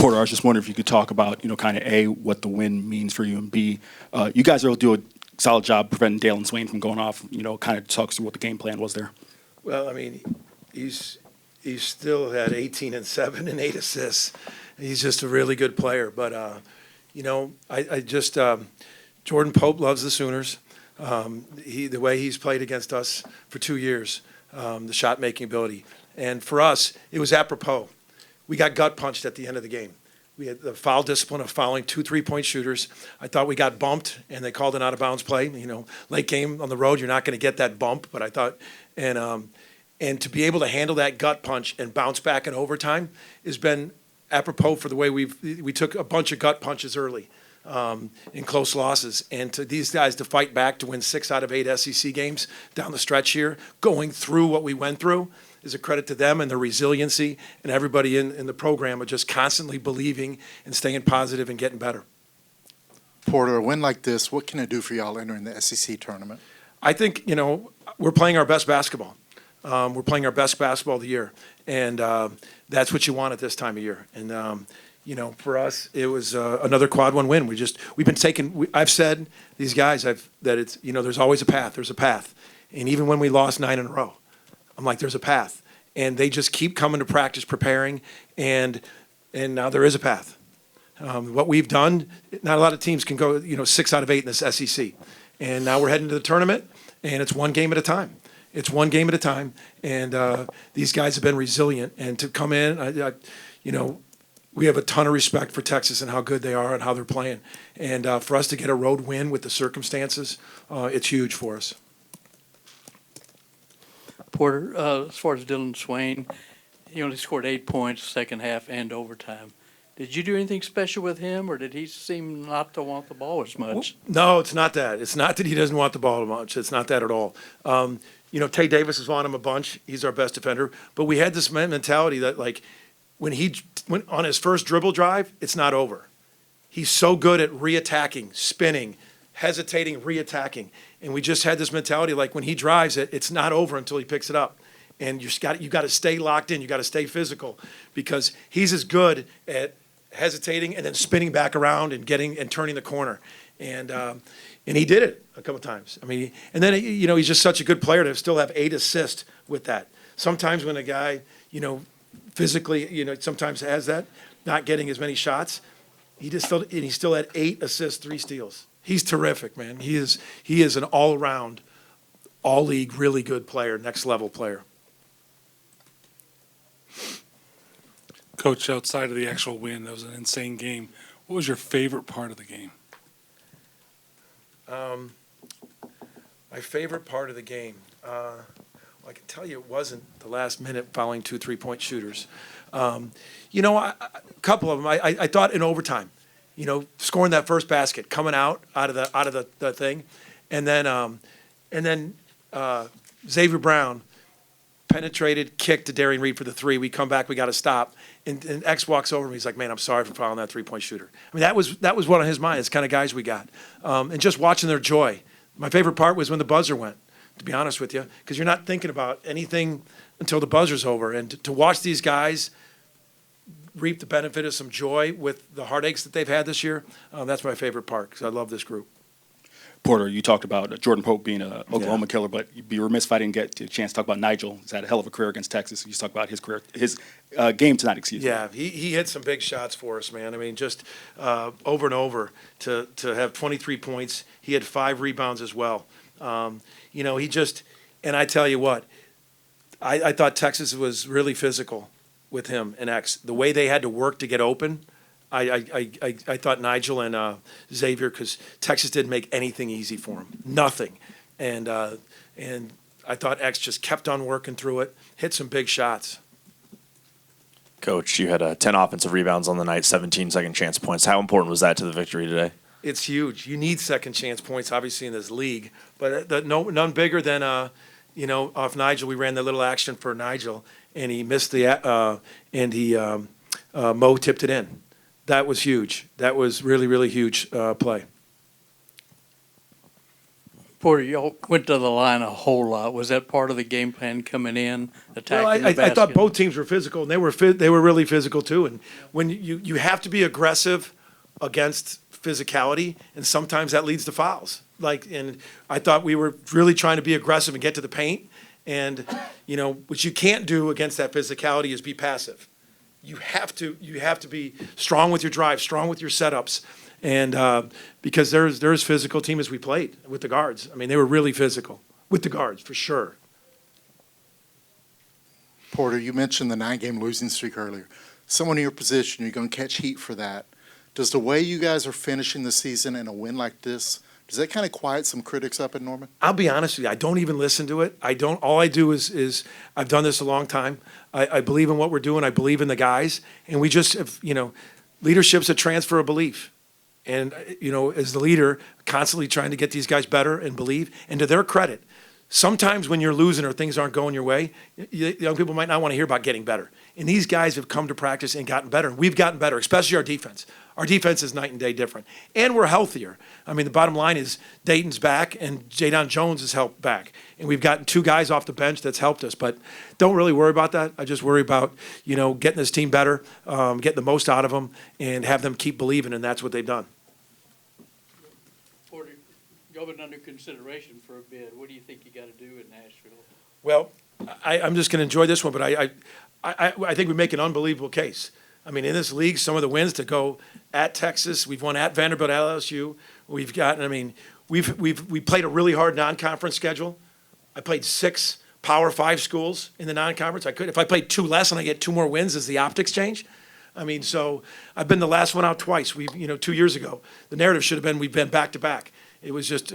Porter, I was just wondering if you could talk about, kind of A, what the win means for you, and B, you guys will do a solid job preventing Dalen Swain from going off. Kind of talks through what the game plan was there. Well, I mean, he's still had 18 and 7 and 8 assists. He's just a really good player. But I just Jordan Pope loves the Sooners. The way he's played against us for 2 years, the shot making ability, and for us, it was apropos. We got gut punched at the end of the game. We had the foul discipline of fouling 2 3-point shooters. I thought we got bumped, and they called an out-of-bounds play. Late game on the road, you're not going to get that bump. But I thought, and to be able to handle that gut punch and bounce back in overtime has been apropos for the way we took a bunch of gut punches early in close losses. And to these guys to fight back to win 6 out of 8 SEC games down the stretch here, going through what we went through, is a credit to them and their resiliency, and everybody in the program are just constantly believing and staying positive and getting better. Porter, a win like this, what can it do for y'all entering the SEC tournament? I think, we're playing our best basketball. We're playing our best basketball of the year, and that's what you want at this time of year. And, for us, it was another quad one win. We've been taking, I've said, these guys, that it's, there's always a path. There's a path. And even when we lost 9 in a row, I'm like, there's a path. And they just keep coming to practice, preparing, and now there is a path. What we've done, not a lot of teams can go, 6 out of 8 in this SEC. And now we're heading to the tournament, and it's one game at a time. It's one game at a time, and these guys have been resilient. And to come in, we have a ton of respect for Texas and how good they are and how they're playing. And for us to get a road win with the circumstances, it's huge for us. Porter, as far as Dalen Swain, he only scored 8 points second half and overtime. Did you do anything special with him, or did he seem not to want the ball as much? No, it's not that. It's not that he doesn't want the ball as much. It's not that at all. Tay Davis has on him a bunch. He's our best defender. But we had this mentality that, like, when he went on his first dribble drive, it's not over. He's so good at reattacking, spinning, hesitating, reattacking. And we just had this mentality, like, when he drives it, it's not over until he picks it up. And you got to stay locked in. You got to stay physical, because he's as good at hesitating and then spinning back around and turning the corner. And he did it a couple times. I mean, and then he's just such a good player to still have 8 assists with that. Sometimes when a guy physically sometimes has that, not getting as many shots, he still had 8 assists, 3 steals. He's terrific, man. He is an all-around, all-league, really good player, next-level player. Coach, outside of the actual win, that was an insane game. What was your favorite part of the game? My favorite part of the game, I can tell you it wasn't the last minute fouling 2 3-point shooters. A couple of them. I thought in overtime, scoring that first basket, coming out of the thing, and then Xavier Brown penetrated, kicked to Darian Reed for the 3. We come back, we got to stop, and X walks over me. He's like, "Man, I'm sorry for fouling that 3-point shooter." I mean, that was one on his mind. It's the kind of guys we got, and just watching their joy. My favorite part was when the buzzer went, to be honest with you, because you're not thinking about anything until the buzzer's over. And to watch these guys reap the benefit of some joy with the heartaches that they've had this year, that's my favorite part, because I love this group. Porter, you talked about Jordan Pope being an Oklahoma killer, but you'd be remiss if I didn't get a chance to talk about Nigel. He's had a hell of a career against Texas. You talk about his career, his game tonight, excuse me. Yeah, he hit some big shots for us, man. I mean, just over and over to have 23 points. He had 5 rebounds as well. He just, and I tell you what, I thought Texas was really physical with him and X. The way they had to work to get open, I thought Nigel and Xavier, because Texas didn't make anything easy for him, nothing, and I thought X just kept on working through it, hit some big shots. Coach, you had 10 offensive rebounds on the night, 17 second chance points. How important was that to the victory today? It's huge. You need second chance points, obviously, in this league, but none bigger than off Nigel. We ran the little action for Nigel, and he missed Mo tipped it in. That was huge. That was really, really huge play. Porter, y'all went to the line a whole lot. Was that part of the game plan coming in, attacking Well, the I basket? thought both teams were physical, and they were really physical too. And when you have to be aggressive against physicality, and sometimes that leads to fouls. And I thought we were really trying to be aggressive and get to the paint. And what you can't do against that physicality is be passive. You have to be strong with your drive, strong with your setups. And because there's physical team as we played with the guards. I mean, they were really physical with the guards for sure. Porter, you mentioned the 9-game losing streak earlier. Someone in your position, you're going to catch heat for that. Does the way you guys are finishing the season in a win like this, does that kind of quiet some critics up in Norman? I'll be honest with you, I don't even listen to it. All I do is I've done this a long time. I believe in what we're doing. I believe in the guys. And we just, leadership's a transfer of belief. And, as the leader, constantly trying to get these guys better and believe. And to their credit, sometimes when you're losing or things aren't going your way, young people might not want to hear about getting better. And these guys have come to practice and gotten better. We've gotten better, especially our defense. Our defense is night and day different. And we're healthier. I mean, the bottom line is Dayton's back and Jadon Jones has helped back. And we've gotten 2 guys off the bench that's helped us. But don't really worry about that. I just worry about, getting this team better, getting the most out of them, and have them keep believing, and that's what they've done. Porter, y'all been under consideration for a bit. What do you think you got to do in Nashville? Well, I'm just going to enjoy this one, but I think we make an unbelievable case. I mean, in this league, some of the wins to go at Texas, we've won at Vanderbilt, at LSU. We played a really hard non-conference schedule. I played 6 Power 5 schools in the non-conference. If I played 2 less and I get 2 more wins, does the optics change? I mean, so I've been the last one out twice. 2 years ago, the narrative should have been we've been back to back. It was just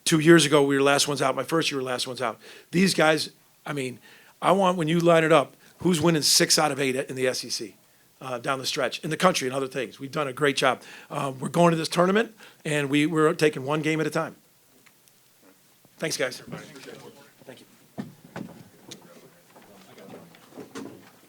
2 years ago we were last ones out. My first year we were last ones out. These guys, I mean, I want when you line it up, who's winning 6 out of 8 in the SEC? Down the stretch, in the country and other things. We've done a great job. We're going to this tournament, and we're taking one game at a time. Thanks, guys.